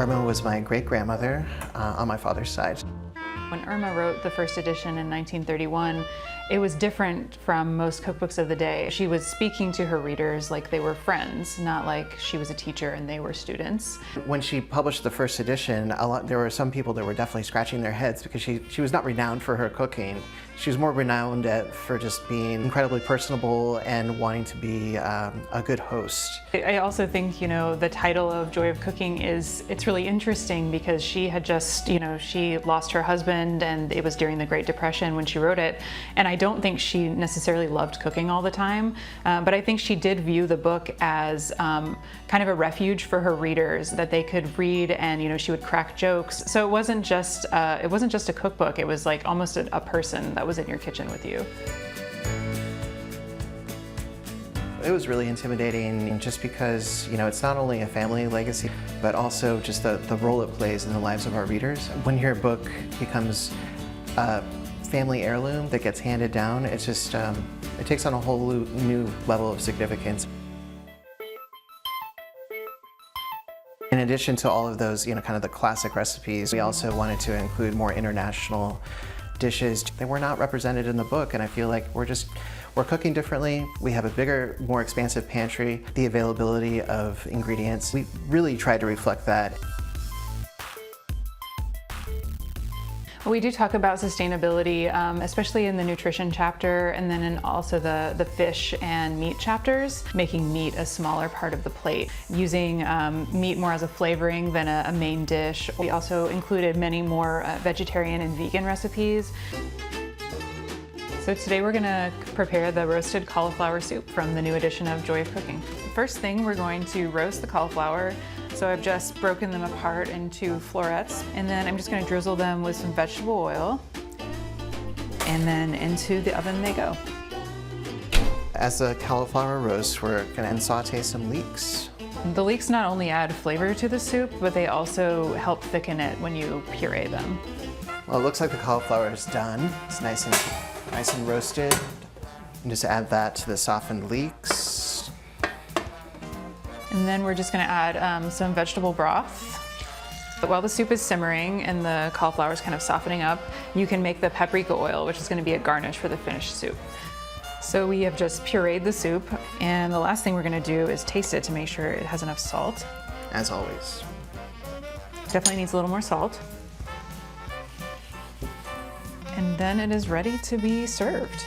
Irma was my great-grandmother on my father's side. When Irma wrote the first edition in 1931, it was different from most cookbooks of the day. She was speaking to her readers like they were friends, not like she was a teacher and they were students. When she published the first edition, there were some people that were definitely scratching their heads because she was not renowned for her cooking. She was more renowned for just being incredibly personable and wanting to be a good host. I also think, the title of Joy of Cooking it's really interesting because she had just, she lost her husband and it was during the Great Depression when she wrote it. And I don't think she necessarily loved cooking all the time, but I think she did view the book as kind of a refuge for her readers that they could read, and she would crack jokes. So it wasn't just a cookbook. It was like almost a person that was in your kitchen with you. It was really intimidating just because, it's not only a family legacy, but also just the role it plays in the lives of our readers. When your book becomes a family heirloom that gets handed down, it's just, it takes on a whole new level of significance. In addition to all of those, kind of the classic recipes, we also wanted to include more international dishes. They were not represented in the book, and I feel like we're cooking differently. We have a bigger, more expansive pantry, the availability of ingredients. We really tried to reflect that. We do talk about sustainability, especially in the nutrition chapter, and then in also the fish and meat chapters, making meat a smaller part of the plate, using meat more as a flavoring than a main dish. We also included many more vegetarian and vegan recipes. So today we're gonna prepare the roasted cauliflower soup from the new edition of Joy of Cooking. First thing, we're going to roast the cauliflower. So I've just broken them apart into florets, and then I'm just gonna drizzle them with some vegetable oil, and then into the oven they go. As the cauliflower roasts, we're gonna saute some leeks. The leeks not only add flavor to the soup, but they also help thicken it when you puree them. Well, it looks like the cauliflower is done. It's nice and roasted. And just add that to the softened leeks. And then we're just gonna add some vegetable broth. But while the soup is simmering and the cauliflower is kind of softening up, you can make the paprika oil, which is gonna be a garnish for the finished soup. So we have just pureed the soup, and the last thing we're gonna do is taste it to make sure it has enough salt. As always. Definitely needs a little more salt. And then it is ready to be served.